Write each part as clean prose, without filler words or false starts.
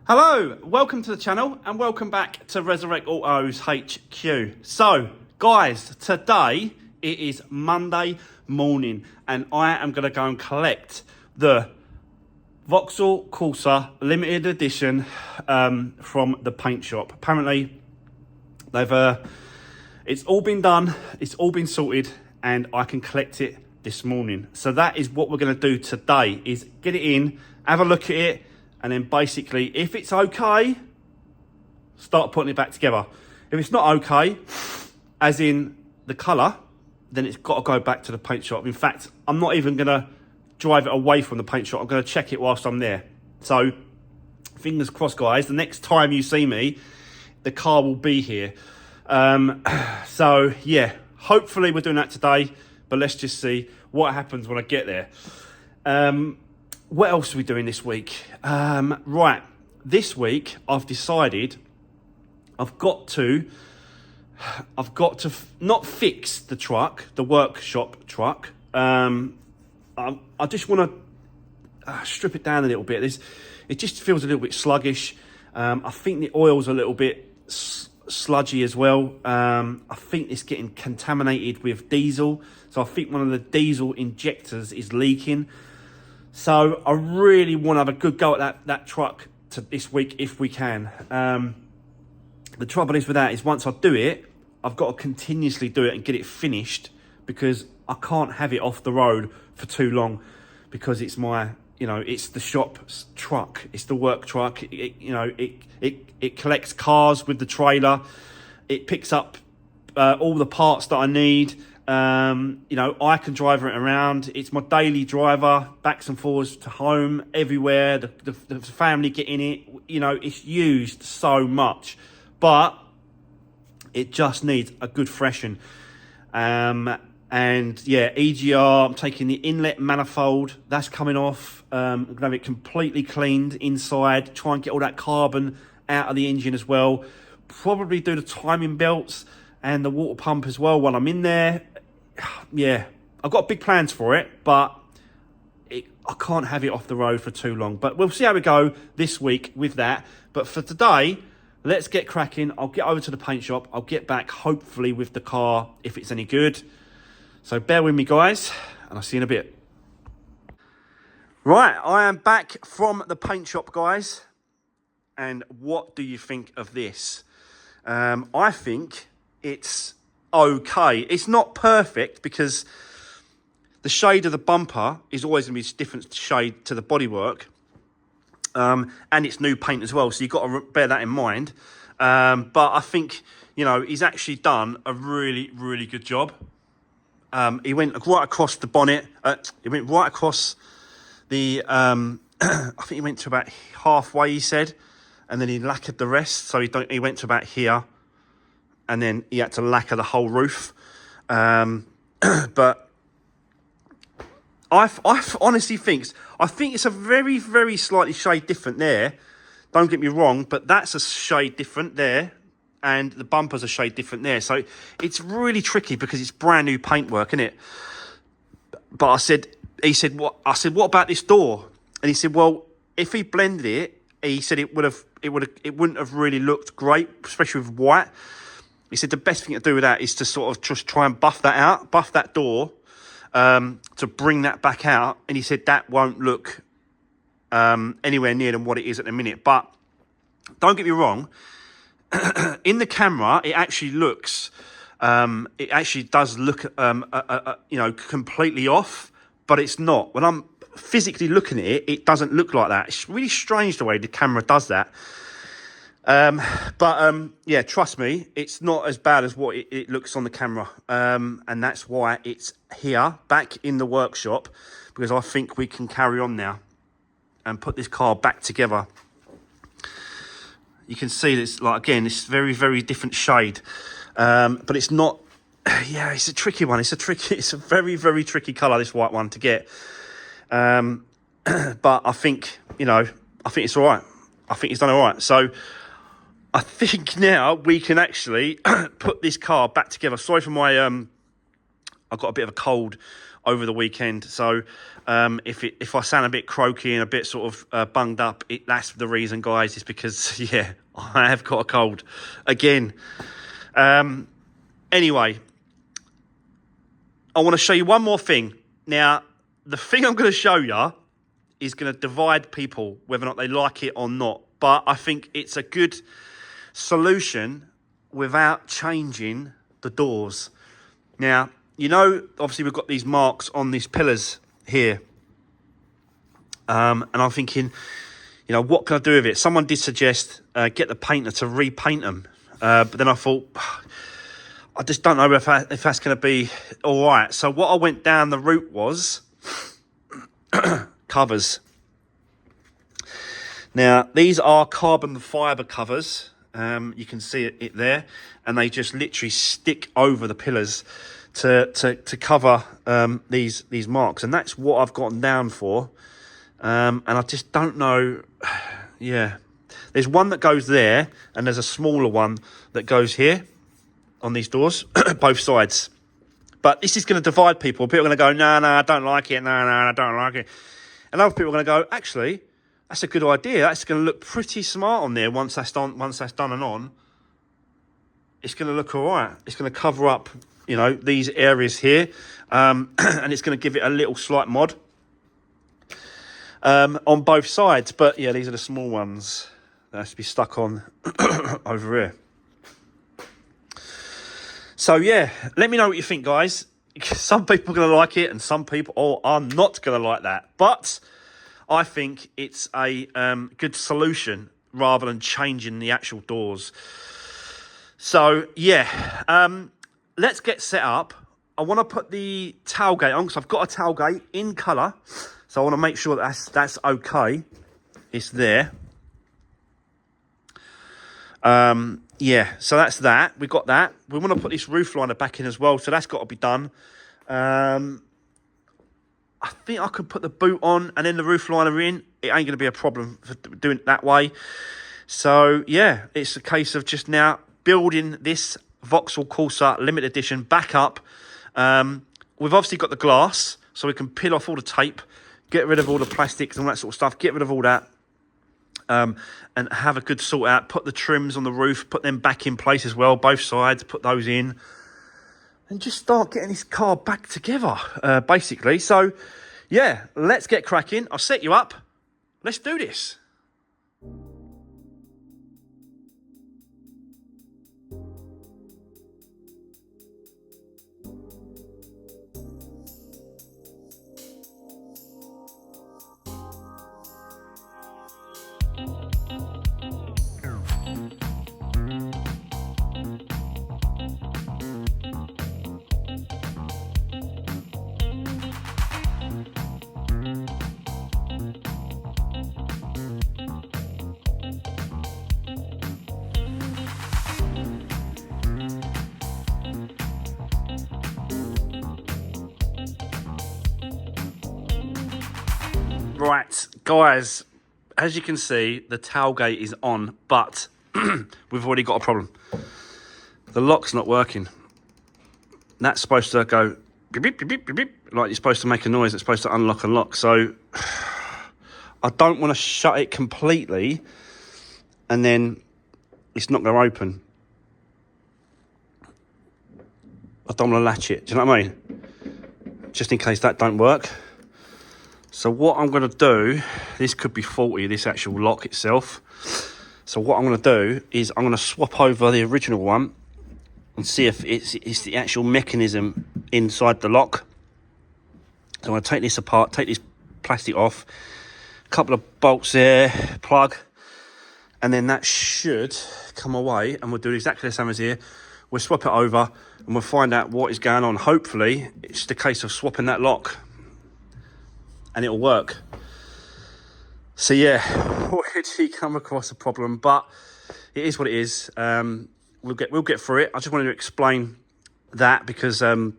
Hello, welcome to the channel and welcome back to Resurwreck Autos HQ. So, guys, today it is Monday morning and I am going to go and collect the Vauxhall Corsa Limited Edition from the paint shop. Apparently, it's all been done, it's all been sorted, and I can collect it this morning. So that is what we're going to do today, is get it in, have a look at it, and then basically, if it's okay, start putting it back together. If it's not okay, as in the colour, then it's got to go back to the paint shop. In fact, I'm not even going to drive it away from the paint shop. I'm going to check it whilst I'm there. So, fingers crossed, guys. The next time you see me, the car will be here. So, yeah, hopefully we're doing that today. But let's just see what happens when I get there. What else are we doing this week? Right, this week I've decided I've got to not fix the truck, the workshop truck. I just want to strip it down a little bit. It just feels a little bit sluggish. I think the oil's a little bit sludgy as well. I think it's getting contaminated with diesel. So I think one of the diesel injectors is leaking. So I really want to have a good go at that truck this week if we can. The trouble is with that is once I do it, I've got to continuously do it and get it finished, because I can't have it off the road for too long, because it's it's the shop's truck. It's the work truck. It collects cars with the trailer. It picks up all the parts that I need. I can drive it around. It's my daily driver, backs and forwards to home, everywhere. The family get in it. It's used so much, but it just needs a good freshen. And yeah, EGR, I'm taking the inlet manifold, that's coming off. I'm going to have it completely cleaned inside, try and get all that carbon out of the engine as well. Probably do the timing belts and the water pump as well while I'm in there. Yeah, I've got big plans for it, but I can't have it off the road for too long. But we'll see how we go this week with that. But for today, let's get cracking. I'll get over to the paint shop. I'll get back, hopefully, with the car, if it's any good. So bear with me, guys, and I'll see you in a bit. Right, I am back from the paint shop, guys. And what do you think of this? I think it's okay. It's not perfect, because the shade of the bumper is always going to be a different shade to the bodywork. And it's new paint as well, so you've got to bear that in mind. But I think, he's actually done a really, really good job. He went right across the bonnet. He went right across the, I think he went to about halfway, he said. And then he lacquered the rest. So he went to about here. And then he had to lacquer the whole roof. But I honestly think it's a very, very slightly shade different there. Don't get me wrong, but that's a shade different there. And the bumper's a shade different there. So it's really tricky because it's brand new paintwork, isn't it? But he said, what about this door? And he said, well, if he blended it, he said it wouldn't have really looked great, especially with white. He said the best thing to do with that is to sort of just try and buff that door, to bring that back out. And he said that won't look anywhere near than what it is at the minute. But don't get me wrong, in the camera, it actually does look, completely off, but it's not. When I'm physically looking at it, it doesn't look like that. It's really strange the way the camera does that. Yeah, trust me, it's not as bad as what it looks on the camera. And that's why it's here, back in the workshop, because I think we can carry on now and put this car back together. You can see this, again, it's very, very different shade. But it's not, yeah, it's a tricky one. It's a very, very tricky colour, this white one, to get. But I think it's all right. I think it's done all right. So I think now we can actually put this car back together. Sorry for my, I've got a bit of a cold over the weekend. So if I sound a bit croaky and a bit sort of bunged up, that's the reason, guys. It's because, yeah, I have got a cold again. Anyway, I want to show you one more thing. Now, the thing I'm going to show you is going to divide people, whether or not they like it or not. But I think it's a good solution without changing the doors. Now, you know, obviously we've got these marks on these pillars here. And I'm thinking, you know, what can I do with it? Someone did suggest get the painter to repaint them. But then I thought, I just don't know if that's going to be all right. So what I went down the route was covers. Now, these are carbon fibre covers. You can see it there. And they just literally stick over the pillars to cover these marks. And that's what I've gotten down for. And I just don't know. Yeah. There's one that goes there, and there's a smaller one that goes here on these doors, both sides. But this is going to divide people. People are going to go, no, I don't like it. No, I don't like it. And other people are going to go, actually, that's a good idea. That's going to look pretty smart on there once that's done and on. It's going to look all right. It's going to cover up, you know, these areas here. And it's going to give it a little slight mod on both sides. But, yeah, these are the small ones that has to be stuck on over here. So, yeah, let me know what you think, guys. Some people are going to like it and some people are not going to like that. But I think it's a good solution rather than changing the actual doors. So, yeah, let's get set up. I want to put the tailgate on because I've got a tailgate in colour. So I want to make sure that's okay. It's there. Yeah, so that's that. We've got that. We want to put this roof liner back in as well. So that's got to be done. I think I could put the boot on and then the roof liner in. It ain't going to be a problem for doing it that way. So, yeah, it's a case of just now building this Vauxhall Corsa Limited Edition back up. We've obviously got the glass, so we can peel off all the tape, get rid of all the plastics and all that sort of stuff, get rid of all that, and have a good sort out, put the trims on the roof, put them back in place as well, both sides, put those in, and just start getting this car back together, basically. So, yeah, let's get cracking. I'll set you up. Let's do this. Right, guys, as you can see, the tailgate is on, but we've already got a problem. The lock's not working. That's supposed to go beep, beep, beep, beep, beep, beep, like you're supposed to make a noise. It's supposed to unlock and lock. So I don't want to shut it completely and then it's not going to open. I don't want to latch it. Do you know what I mean? Just in case that don't work. So what I'm going to do, this could be faulty, this actual lock itself. So what I'm going to do is I'm going to swap over the original one and see if it's the actual mechanism inside the lock. So I'm going to take this apart, take this plastic off, a couple of bolts there, plug, and then that should come away, and we'll do exactly the same as here. We'll swap it over and we'll find out what is going on. Hopefully it's just a case of swapping that lock and it'll work. So yeah, already come across a problem, but it is what it is. We'll get through it. I just wanted to explain that because you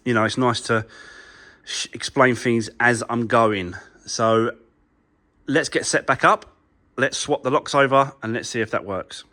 know, it's nice to explain things as I'm going. So let's get set back up. Let's swap the locks over and let's see if that works.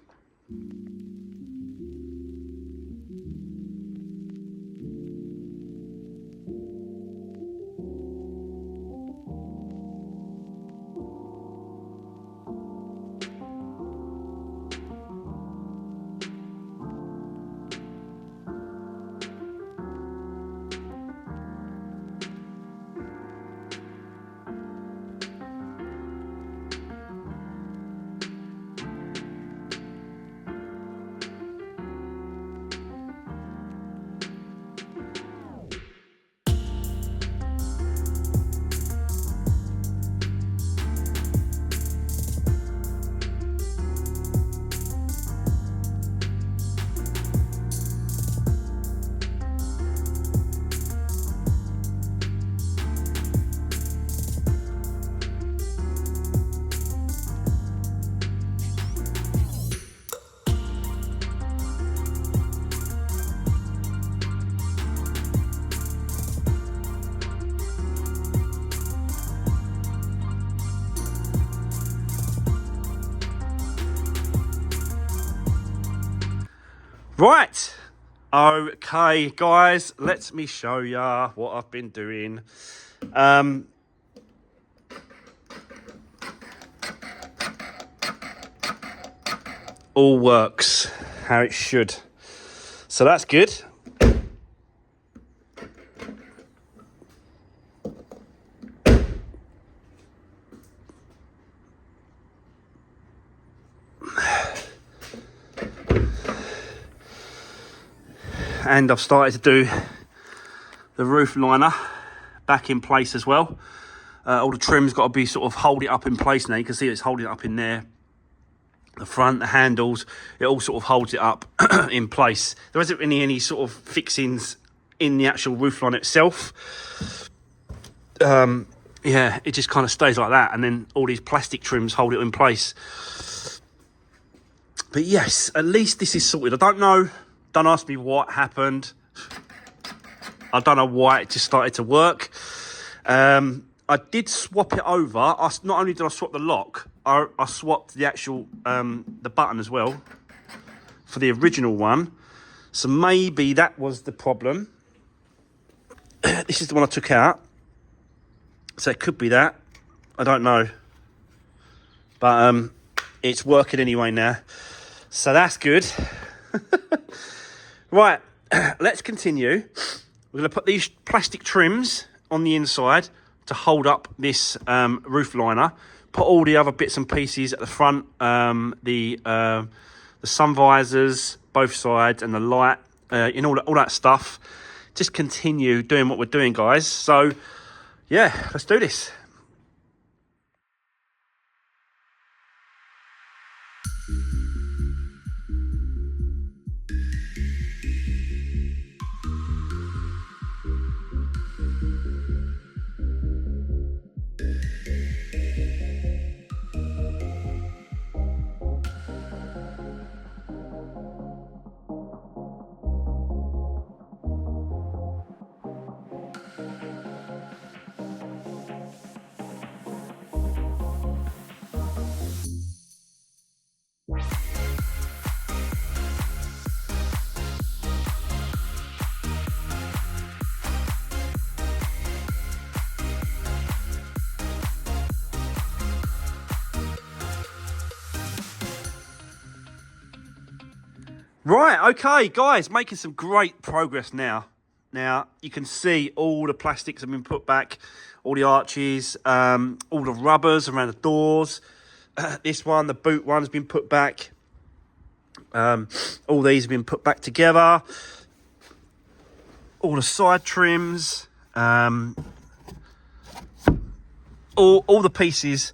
Right, okay guys, let me show ya what I've been doing. All works how it should, so that's good. And I've started to do the roof liner back in place as well. All the trim's got to be sort of hold it up in place now. You can see it's holding it up in there. The front, the handles, it all sort of holds it up in place. There isn't really any sort of fixings in the actual roof line itself. Yeah, it just kind of stays like that, and then all these plastic trims hold it in place. But yes, at least this is sorted. I don't know. Don't ask me what happened. I don't know why it just started to work. I did swap it over. Not only did I swap the lock, I swapped the actual the button as well for the original one. So maybe that was the problem. This is the one I took out. So it could be that. I don't know. But it's working anyway now. So that's good. Right, let's continue. We're going to put these plastic trims on the inside to hold up this roof liner. Put all the other bits and pieces at the front, the sun visors, both sides, and the light, all that stuff. Just continue doing what we're doing, guys. So, yeah, let's do this. Right, okay, guys, making some great progress now. Now, you can see all the plastics have been put back, all the arches, all the rubbers around the doors. This one, the boot one, has been put back. All these have been put back together. All the side trims, all the pieces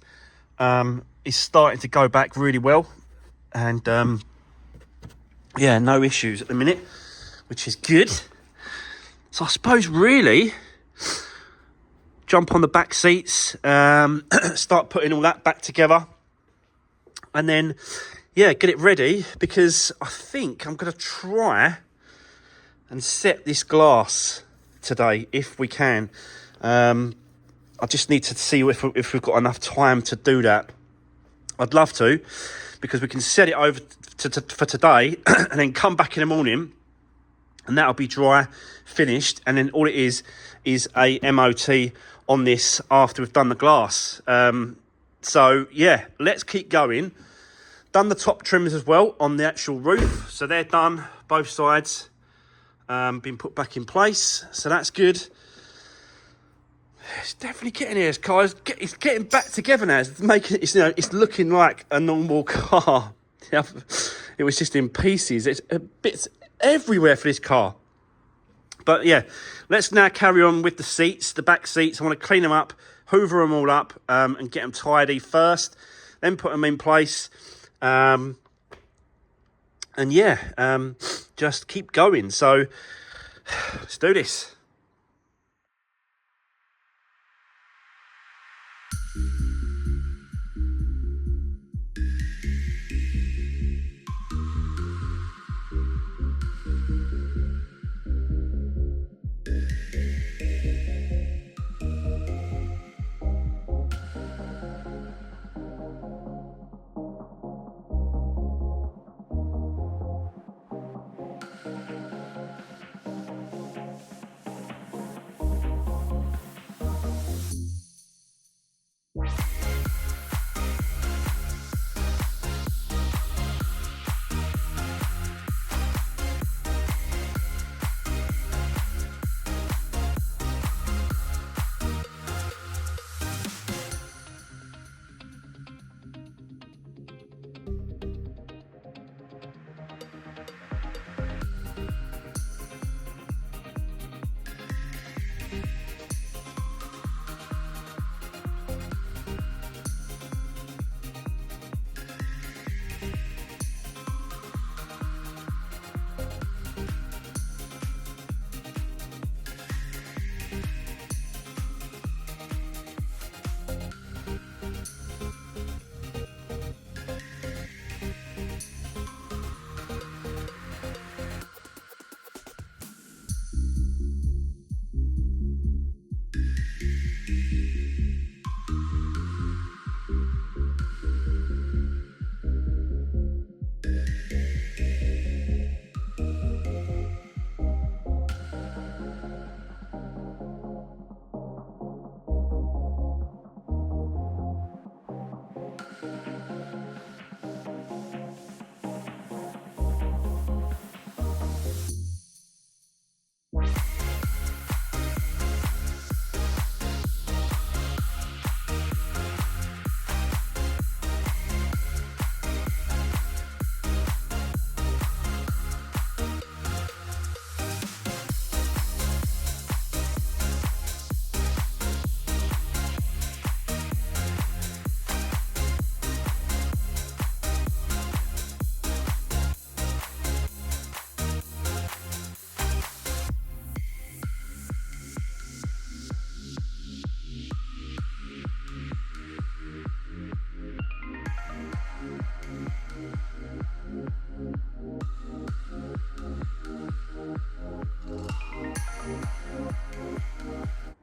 is starting to go back really well. And yeah, no issues at the minute, which is good. So I suppose really jump on the back seats, start putting all that back together, and then yeah, get it ready, because I think I'm going to try and set this glass today if we can. I just need to see if we've got enough time to do that. I'd love to, because we can set it over for today and then come back in the morning and that'll be dry, finished, and then all it is a MOT on this after we've done the glass. So yeah, let's keep going. Done the top trims as well on the actual roof, so they're done, both sides been put back in place, so that's good. It's definitely getting here, guys. It's getting back together now. It's looking like a normal car. It was just in pieces. It's bits everywhere for this car. But yeah, let's now carry on with the seats, the back seats. I want to clean them up, hoover them all up, and get them tidy first, then put them in place. And yeah, just keep going. So let's do this.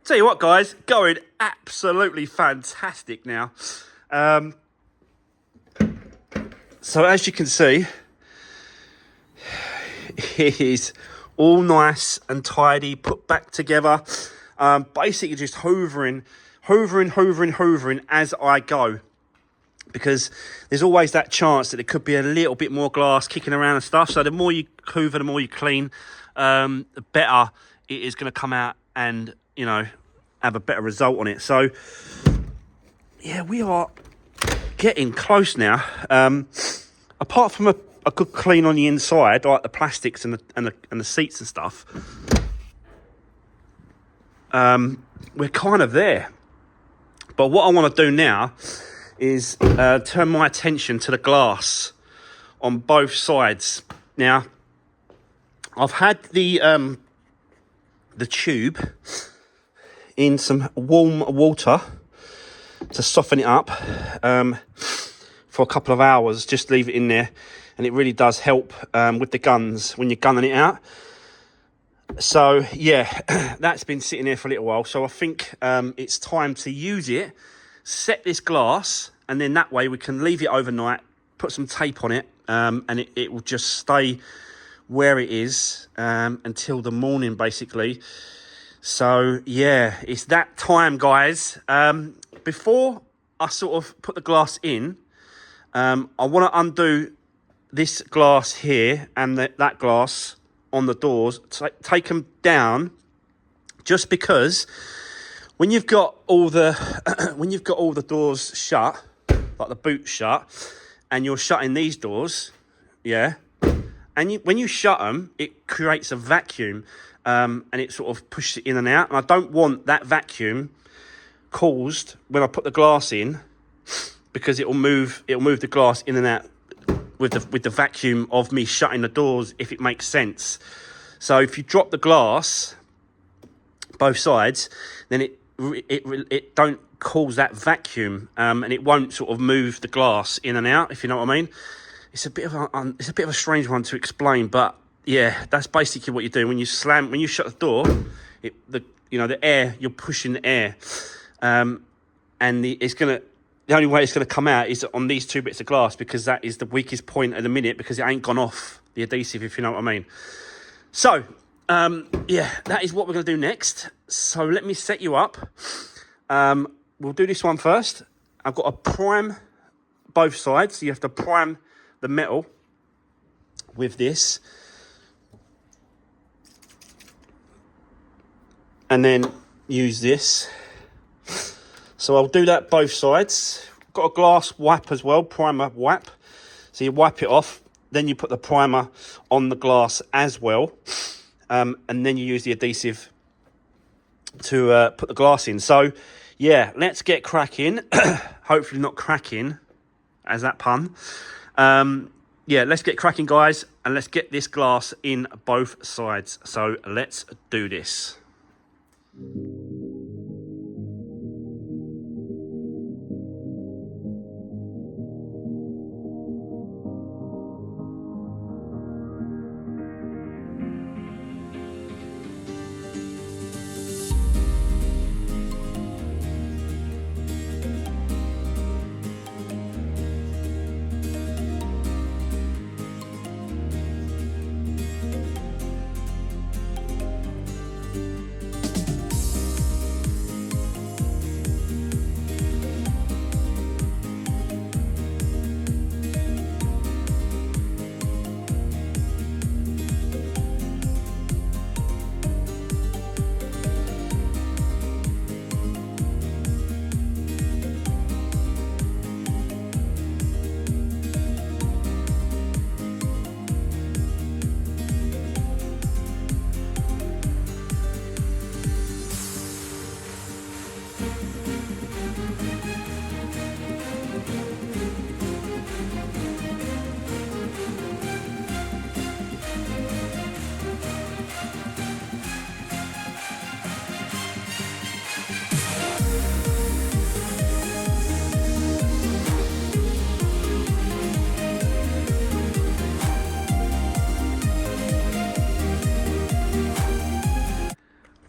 Tell you what, guys, going absolutely fantastic now. So as you can see, it is all nice and tidy, put back together. Basically just hovering as I go, because there's always that chance that there could be a little bit more glass kicking around and stuff. So the more you hoover, the more you clean, the better it is going to come out and, you know, have a better result on it. So yeah, we are getting close now. Apart from a good clean on the inside, like the plastics and the seats and stuff, we're kind of there. But what I want to do now is turn my attention to the glass on both sides. Now, I've had the tube in some warm water to soften it up for a couple of hours. Just leave it in there, and it really does help with the guns when you're gunning it out. So yeah, that's been sitting there for a little while. So I think it's time to use it, set this glass, and then that way we can leave it overnight, put some tape on it, and it will just stay where it is until the morning, basically. So yeah, it's that time, guys. Before I sort of put the glass in, I want to undo this glass here and that glass on the doors, take them down, just because when you've got all the when you've got all the doors shut, like the boot shut, and you're shutting these doors, yeah, and when you shut them, it creates a vacuum, and it sort of pushes it in and out. And I don't want that vacuum caused when I put the glass in, because it'll move the glass in and out with the vacuum of me shutting the doors, if it makes sense. So if you drop the glass both sides, then it don't cause that vacuum, and it won't sort of move the glass in and out, if you know what I mean. It's a bit of a strange one to explain, but yeah, that's basically what you're doing when you shut the door. The air, you're pushing the air, and the only way it's gonna come out is on these two bits of glass, because that is the weakest point at the minute, because it ain't gone off. the adhesive, if you know what I mean. So, yeah, that is what we're going to do next. So let me set you up. We'll do this one first. I've got to prime both sides. So you have to prime the metal with this. And then use this. So I'll do that both sides. Got a glass wipe as well, primer wipe. So you wipe it off, then you put the primer on the glass as well. And then you use the adhesive to put the glass in. So yeah, let's get cracking. Hopefully not cracking, as that pun. Yeah, let's get cracking, guys, and let's get this glass in both sides. So let's do this.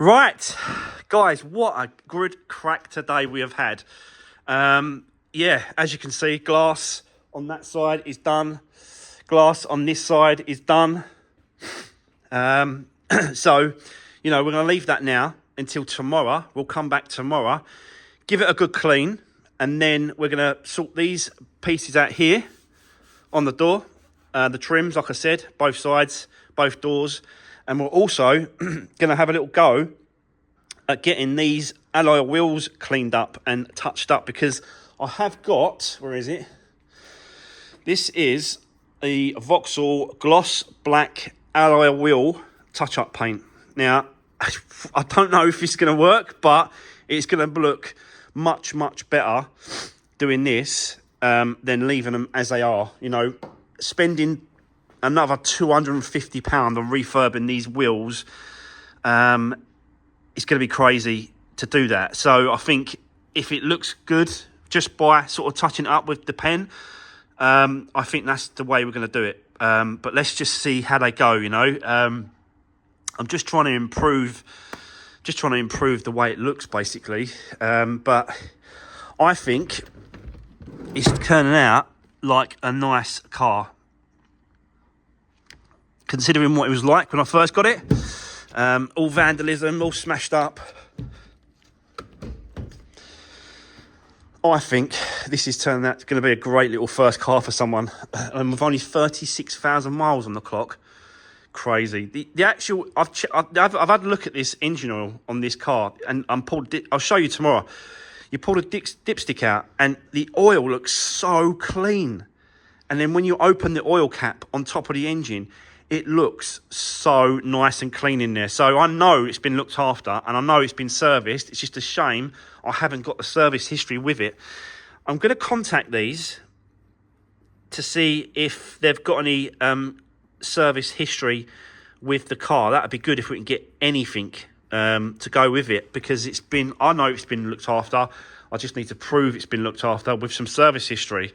Right, guys, what a good crack today we have had. Yeah, as you can see, glass on that side is done. Glass on this side is done. So, you know, we're going to leave that now until tomorrow. We'll come back tomorrow, give it a good clean, and then we're going to sort these pieces out here on the door. The trims, like I said, both sides, both doors. And we're also going to have a little go at getting these alloy wheels cleaned up and touched up, because I have got, where is it? This is the Vauxhall Gloss Black Alloy Wheel touch-up paint. Now, I don't know if it's going to work, but it's going to look much, much better doing this than leaving them as they are. You know, spending another £250 on refurbing these wheels, it's going to be crazy to do that. So I think if it looks good just by sort of touching it up with the pen, I think that's the way we're going to do it. But let's just see how they go, you know. I'm just trying to improve the way it looks, basically. But I think it's turning out like a nice car, considering what it was like when I first got it. All vandalism, all smashed up. I think this is turning out going to be a great little first car for someone. And with only 36,000 miles on the clock. Crazy. The actual, I've had a look at this engine oil on this car, and I'll show you tomorrow. You pull the dipstick out and the oil looks so clean. And then when you open the oil cap on top of the engine, it looks so nice and clean in there. So I know it's been looked after, and I know it's been serviced. It's just a shame I haven't got the service history with it. I'm going to contact these to see if they've got any service history with the car. That would be good if we can get anything to go with it, because I know it's been looked after. I just need to prove it's been looked after with some service history.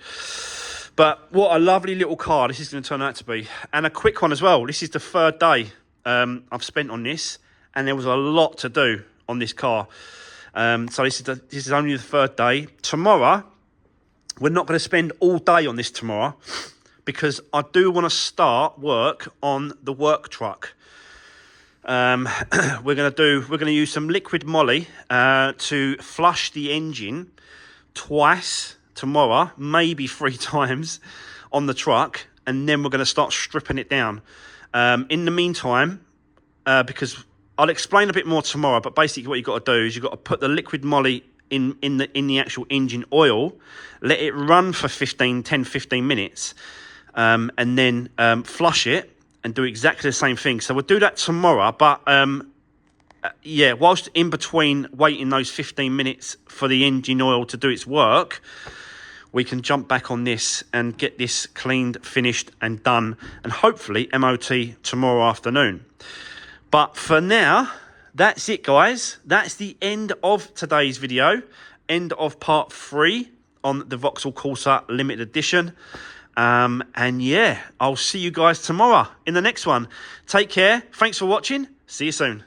But what a lovely little car this is going to turn out to be. And a quick one as well. This is the third day I've spent on this, and there was a lot to do on this car. So this is only the third day. Tomorrow, we're not going to spend all day on this tomorrow, because I do want to start work on the work truck. We're going to use some liquid moly to flush the engine twice tomorrow, maybe 3 times on the truck, and then we're going to start stripping it down. In the meantime, because I'll explain a bit more tomorrow, but basically what you've got to do is you've got to put the liquid moly in the actual engine oil, let it run for 10-15 minutes, and then flush it and do exactly the same thing. So we'll do that tomorrow, but yeah, whilst in between waiting those 15 minutes for the engine oil to do its work, we can jump back on this and get this cleaned, finished and done, and hopefully MOT tomorrow afternoon. But for now, that's it, guys. That's the end of today's video. End of part 3 on the Vauxhall Corsa Limited Edition. And yeah, I'll see you guys tomorrow in the next one. Take care. Thanks for watching. See you soon.